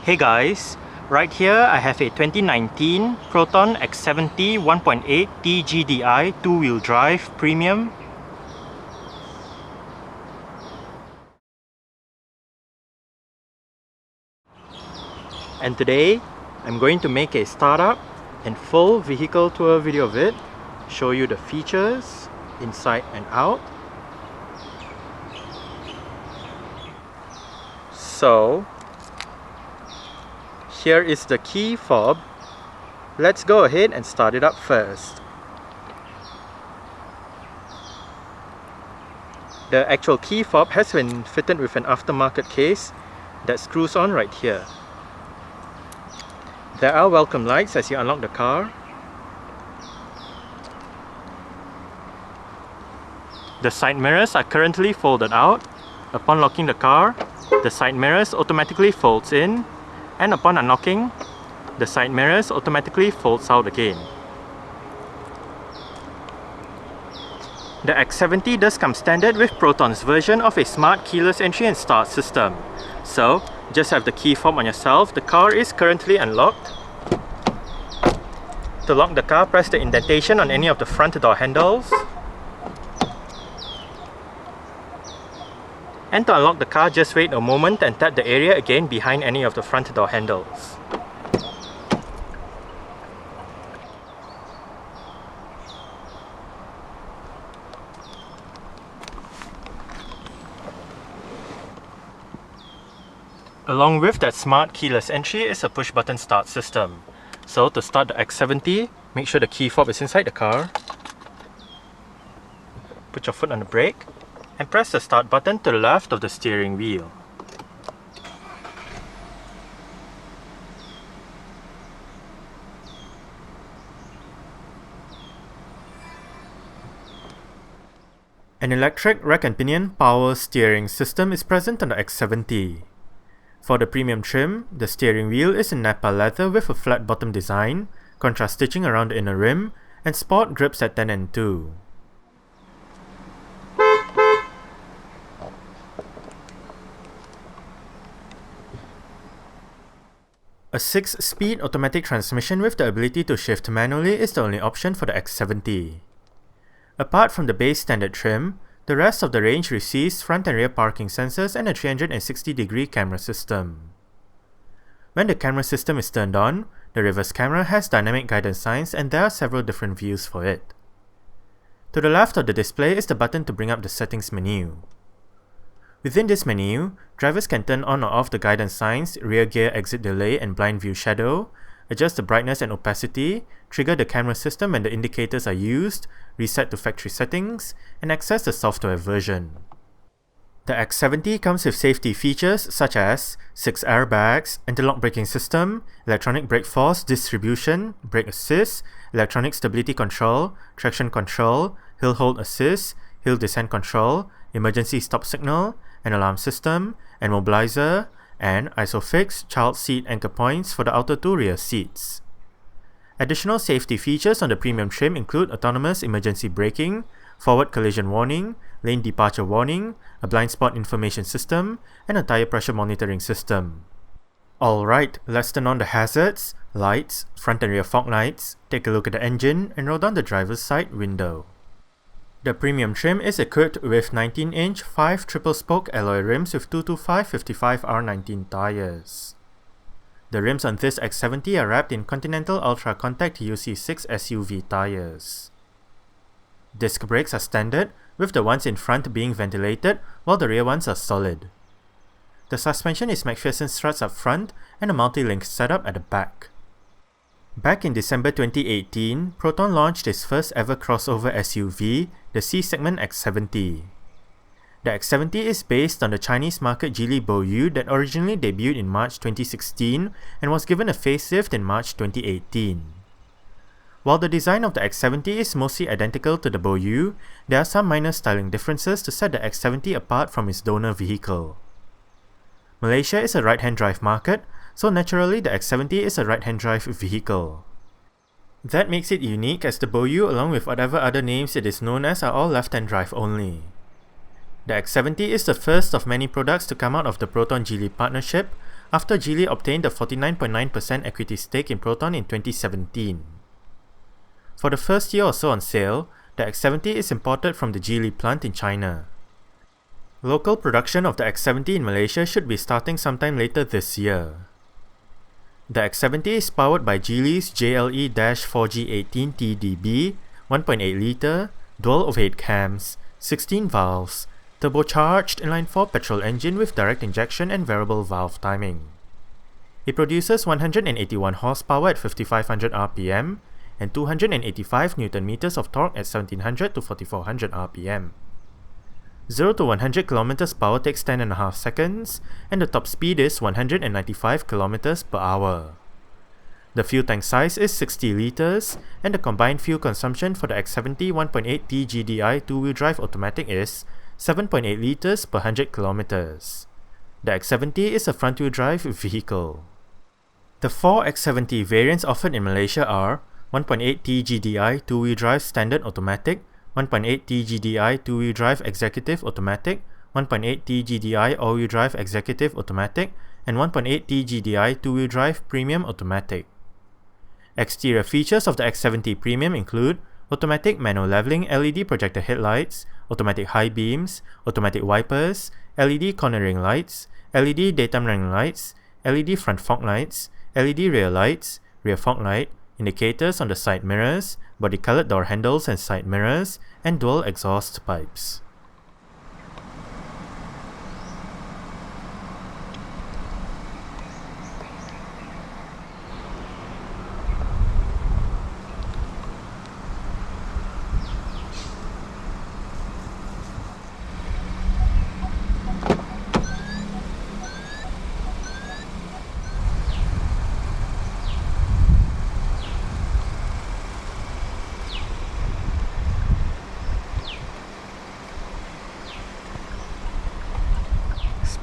Hey guys, right here I have a 2019 Proton X70 1.8 TGDi 2-wheel drive premium. And today I'm going to make a startup and full vehicle tour video of it, show you the features inside and out. So here is the key fob. Let's go ahead and start it up first. The actual key fob has been fitted with an aftermarket case that screws on right here. There are welcome lights as you unlock the car. The side mirrors are currently folded out. Upon locking the car, the side mirrors automatically folds in, and upon unlocking, the side mirrors automatically folds out again. The X70 does come standard with Proton's version of a smart keyless entry and start system. So, just have the key fob on yourself. The car is currently unlocked. To lock the car, press the indentation on any of the front door handles. And to unlock the car, just wait a moment and tap the area again behind any of the front door handles. Along with that smart keyless entry is a push button start system. So to start the X70, make sure the key fob is inside the car. Put your foot on the brake and press the start button to the left of the steering wheel. An electric rack and pinion power steering system is present on the X70. For the premium trim, the steering wheel is in Napa leather with a flat bottom design, contrast stitching around the inner rim, and sport grips at 10 and 2. A 6-speed automatic transmission with the ability to shift manually is the only option for the X70. Apart from the base standard trim, the rest of the range receives front and rear parking sensors and a 360-degree camera system. When the camera system is turned on, the reverse camera has dynamic guidance signs and there are several different views for it. To the left of the display is the button to bring up the settings menu. Within this menu, drivers can turn on or off the guidance signs, rear gear exit delay and blind view shadow, adjust the brightness and opacity, trigger the camera system when the indicators are used, reset to factory settings, and access the software version. The X70 comes with safety features such as 6 airbags, anti-lock braking system, electronic brake force distribution, brake assist, electronic stability control, traction control, hill hold assist, hill descent control, emergency stop signal, an alarm system, and mobilizer, and ISOFIX child seat anchor points for the outer 2 rear seats. Additional safety features on the premium trim include autonomous emergency braking, forward collision warning, lane departure warning, a blind spot information system, and a tire pressure monitoring system. Alright, let's turn on the hazards, lights, front and rear fog lights, take a look at the engine, and roll down the driver's side window. The premium trim is equipped with 19-inch 5 triple-spoke alloy rims with 225/55 R19 tires. The rims on this X70 are wrapped in Continental Ultra Contact UC6 SUV tires. Disc brakes are standard, with the ones in front being ventilated while the rear ones are solid. The suspension is McPherson struts up front and a multi-link setup at the back. Back in December 2018, Proton launched its first ever crossover SUV, the C-segment X70. The X70 is based on the Chinese market Geely Boyu that originally debuted in March 2016 and was given a facelift in March 2018. While the design of the X70 is mostly identical to the Boyu, there are some minor styling differences to set the X70 apart from its donor vehicle. Malaysia is a right-hand drive market, so naturally the X70 is a right-hand drive vehicle. That makes it unique as the Boyu along with whatever other names it is known as are all left-hand drive only. The X70 is the first of many products to come out of the Proton Geely partnership, after Geely obtained a 49.9% equity stake in Proton in 2017. For the first year or so on sale, the X70 is imported from the Geely plant in China. Local production of the X70 in Malaysia should be starting sometime later this year. The X70 is powered by Geely's JLE-4G18 TDB, 1.8 litre, dual overhead cams, 16 valves, turbocharged inline-4 petrol engine with direct injection and variable valve timing. It produces 181 horsepower at 5500 rpm and 285 Nm of torque at 1700 to 4400 rpm. 0 to 100 km power takes 10.5 seconds, and the top speed is 195 km per hour. The fuel tank size is 60 litres, and the combined fuel consumption for the X70 1.8 TGDi 2-wheel drive automatic is 7.8 litres per 100 km. The X70 is a front-wheel drive vehicle. The 4 X70 variants offered in Malaysia are 1.8 TGDi 2-wheel drive standard automatic, 1.8 TGDi 2-wheel drive executive automatic, 1.8 TGDi all-wheel drive executive automatic, and 1.8 TGDi 2-wheel drive premium automatic. Exterior features of the X70 Premium include automatic manual leveling LED projector headlights, automatic high beams, automatic wipers, LED cornering lights, LED daytime running lights, LED front fog lights, LED rear lights, rear fog light, indicators on the side mirrors, body-colored door handles and side mirrors, and dual exhaust pipes.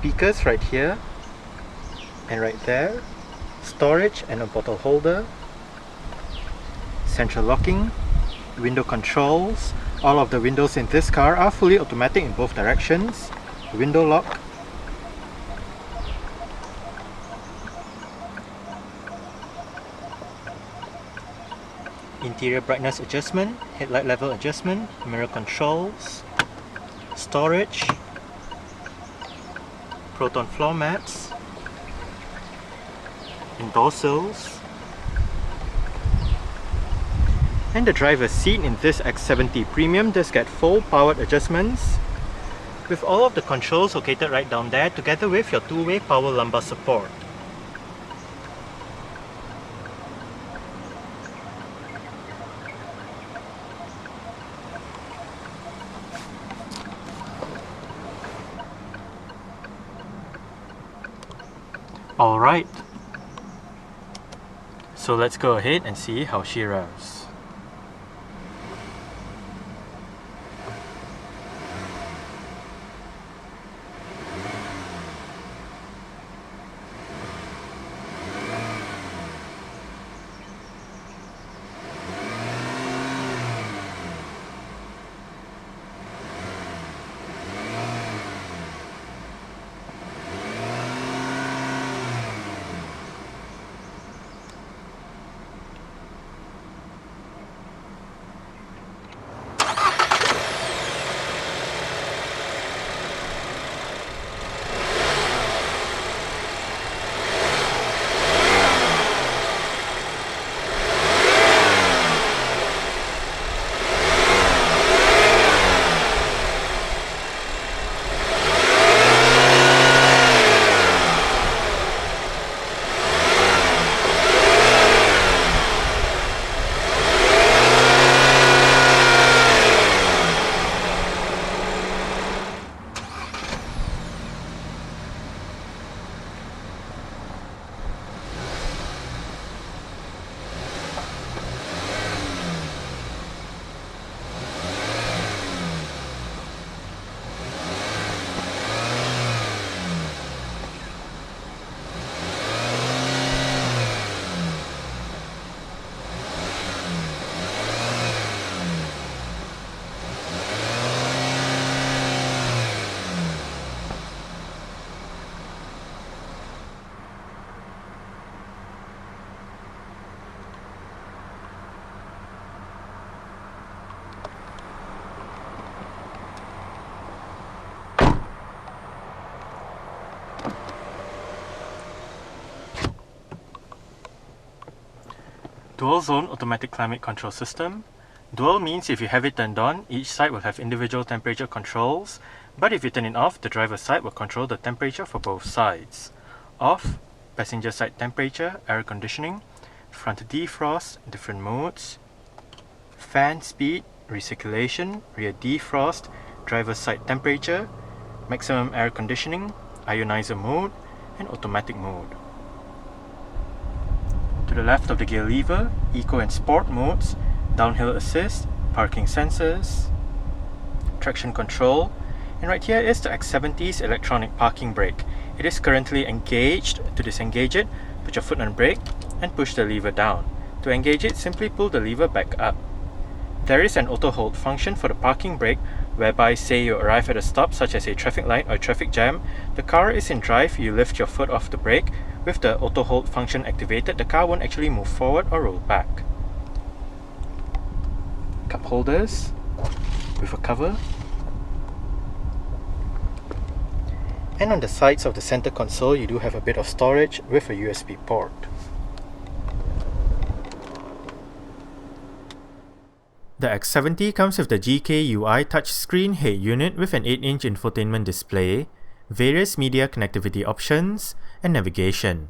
Speakers right here and right there, storage and a bottle holder, central locking, window controls. All of the windows in this car are fully automatic in both directions, window lock, interior brightness adjustment, headlight level adjustment, mirror controls, storage, Proton floor mats, and door sills. And the driver's seat in this X70 Premium does get full powered adjustments, with all of the controls located right down there, together with your two-way power lumbar support. Alright, so let's go ahead and see how she revs. Dual zone automatic climate control system. Dual means if you have it turned on, each side will have individual temperature controls, but if you turn it off, the driver's side will control the temperature for both sides. Off, passenger side temperature, air conditioning, front defrost, different modes, fan speed, recirculation, rear defrost, driver's side temperature, maximum air conditioning, ionizer mode, and automatic mode. To the left of the gear lever, Eco and Sport modes, downhill assist, parking sensors, traction control, and right here is the X70's electronic parking brake. It is currently engaged. To disengage it, put your foot on brake and push the lever down. To engage it, simply pull the lever back up. There is an auto hold function for the parking brake, whereby say you arrive at a stop such as a traffic light or a traffic jam, the car is in drive, you lift your foot off the brake, with the auto hold function activated, the car won't actually move forward or roll back. Cup holders with a cover, and on the sides of the center console you do have a bit of storage with a USB port. The X70 comes with the GK-UI touchscreen head unit with an 8-inch infotainment display, various media connectivity options, and navigation.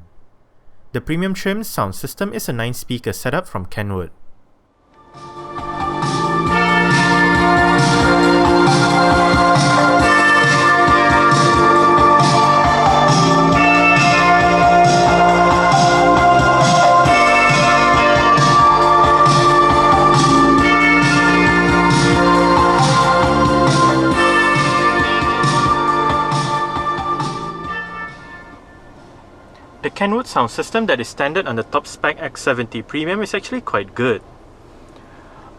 The premium trim sound system is a 9-speaker setup from Kenwood. The Kenwood sound system that is standard on the top spec X70 Premium is actually quite good.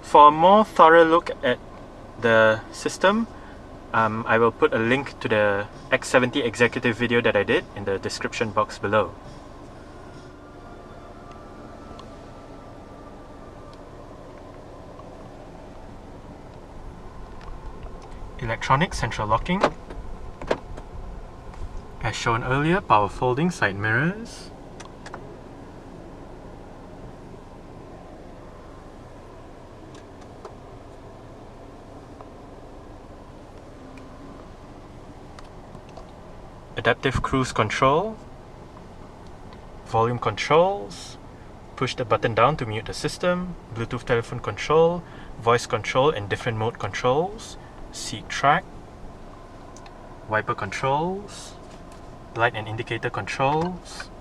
For a more thorough look at the system, I will put a link to the X70 Executive video that I did in the description box below. Electronic central locking. As shown earlier, power folding side mirrors, adaptive cruise control, volume controls, push the button down to mute the system, Bluetooth telephone control, voice control and different mode controls, seat track, wiper controls, light and indicator controls.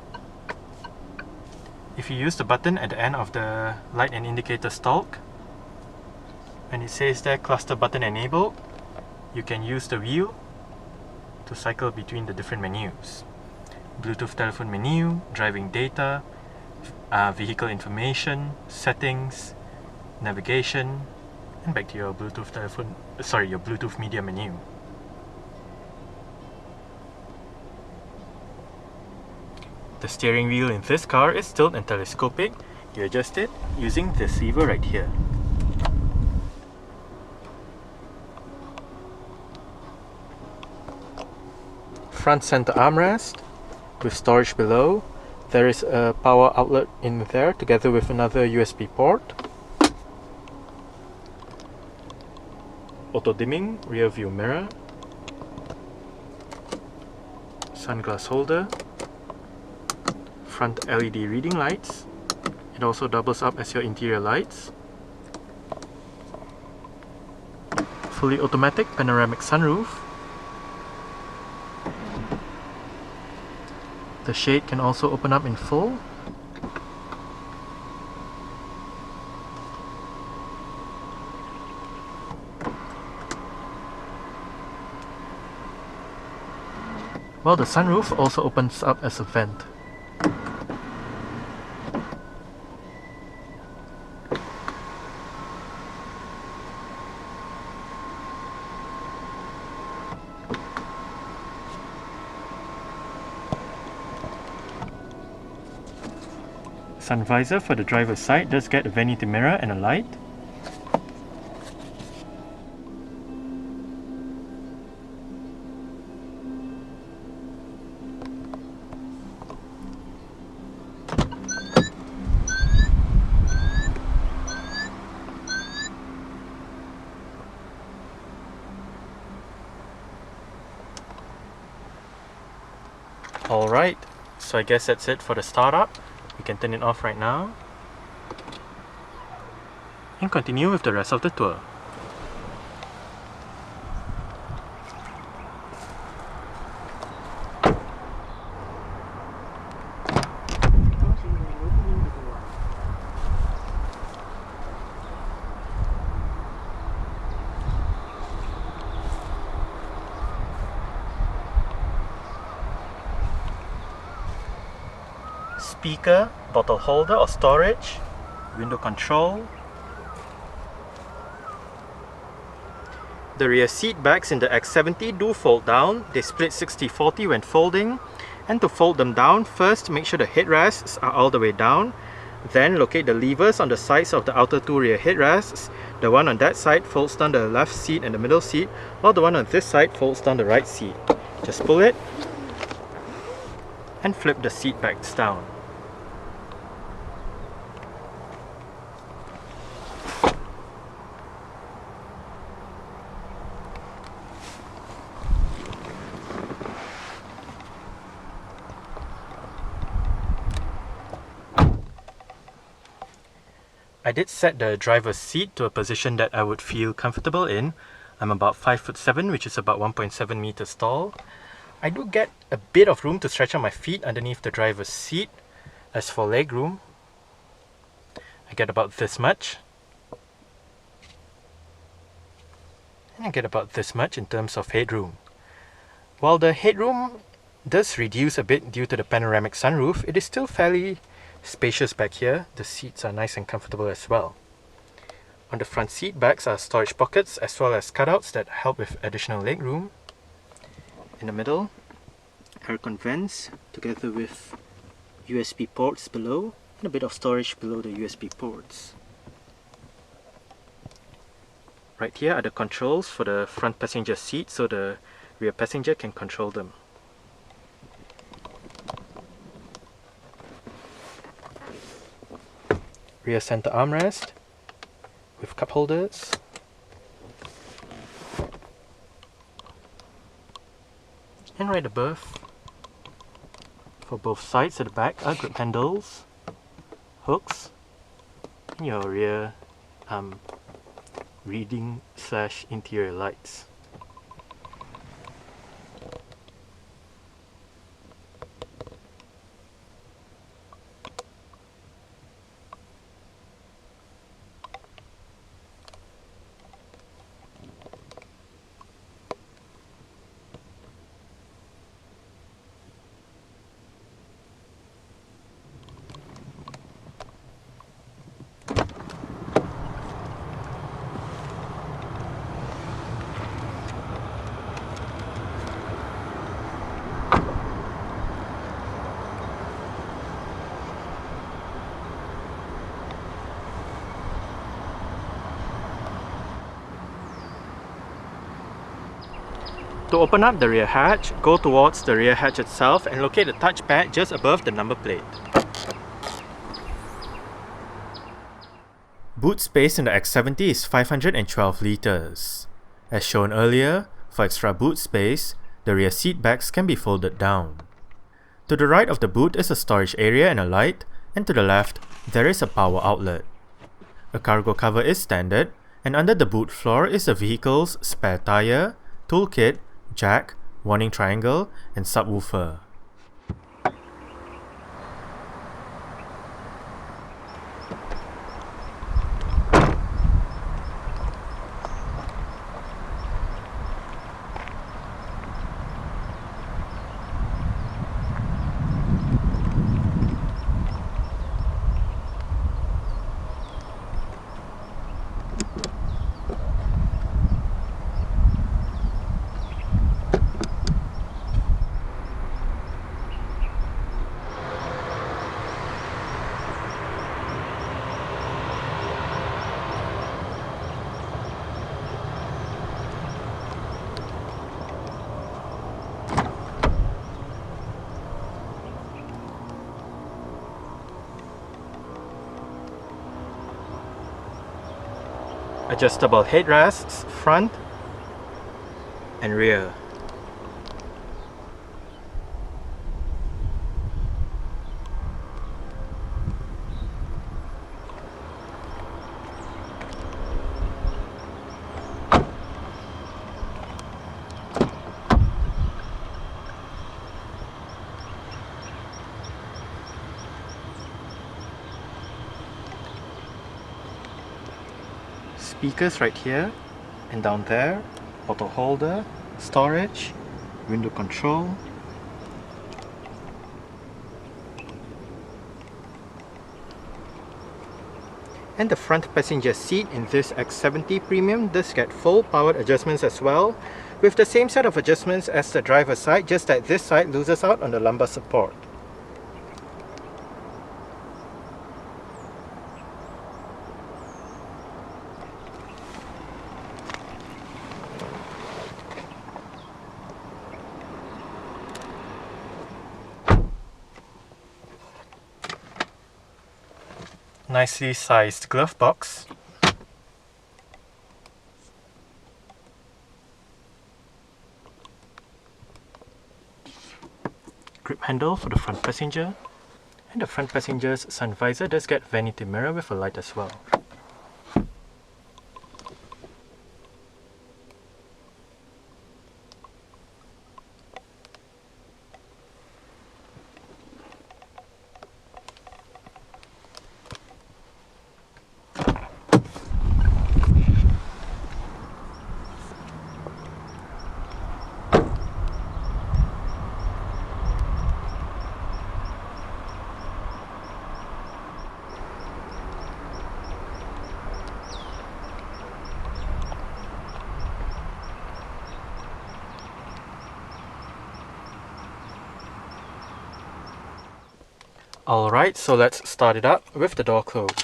If you use the button at the end of the light and indicator stalk, and it says there cluster button enabled, you can use the wheel to cycle between the different menus. Bluetooth telephone menu, driving data, vehicle information, settings, navigation, and back to your your Bluetooth media menu. The steering wheel in this car is tilt and telescopic. You adjust it using this lever right here. Front center armrest with storage below. There is a power outlet in there together with another USB port. Auto dimming rear view mirror. Sunglass holder. Front LED reading lights. It also doubles up as your interior lights. Fully automatic panoramic sunroof. The shade can also open up in full. While the sunroof also opens up as a vent. Sun visor for the driver's side does get a vanity mirror and a light. Alright, so I guess that's it for the startup. We can turn it off right now and continue with the rest of the tour. Speaker, bottle holder or storage, window control. The rear seat backs in the X70 do fold down. They split 60-40 when folding. And to fold them down, first make sure the headrests are all the way down. Then locate the levers on the sides of the outer two rear headrests. The one on that side folds down the left seat and the middle seat, while the one on this side folds down the right seat. Just pull it and flip the seat backs down. I did set the driver's seat to a position that I would feel comfortable in. I'm about 5'7", which is about 1.7 meters tall. I do get a bit of room to stretch out my feet underneath the driver's seat. As for legroom, I get about this much. And I get about this much in terms of headroom. While the headroom does reduce a bit due to the panoramic sunroof, it is still fairly spacious back here. The seats are nice and comfortable as well. On the front seat backs are storage pockets as well as cutouts that help with additional legroom. In the middle, aircon vents together with USB ports below and a bit of storage below the USB ports. Right here are the controls for the front passenger seat, so the rear passenger can control them. Rear center armrest with cup holders. And right above, for both sides at the back, are grip handles, hooks, and your rear reading / interior lights. To open up the rear hatch, go towards the rear hatch itself and locate the touchpad just above the number plate. Boot space in the X70 is 512 litres. As shown earlier, for extra boot space, the rear seat backs can be folded down. To the right of the boot is a storage area and a light, and to the left, there is a power outlet. A cargo cover is standard, and under the boot floor is the vehicle's spare tyre, toolkit, jack, warning triangle, and subwoofer. Adjustable headrests, front and rear. speakers right here and down there, bottle holder, storage, window control, and the front passenger seat in this X70 Premium does get full powered adjustments as well, with the same set of adjustments as the driver's side, just that this side loses out on the lumbar support. Nicely sized glove box, grip handle for the front passenger, and the front passenger's sun visor does get vanity mirror with a light as well. Alright, so let's start it up with the door closed.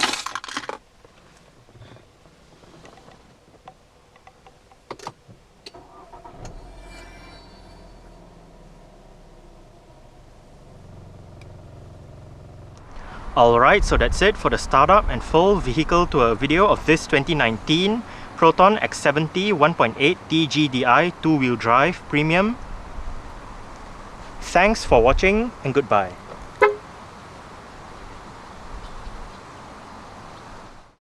Alright, so that's it for the startup and full vehicle tour video of this 2019 Proton X70 1.8 TGDi 2-wheel drive Premium. Thanks for watching and goodbye.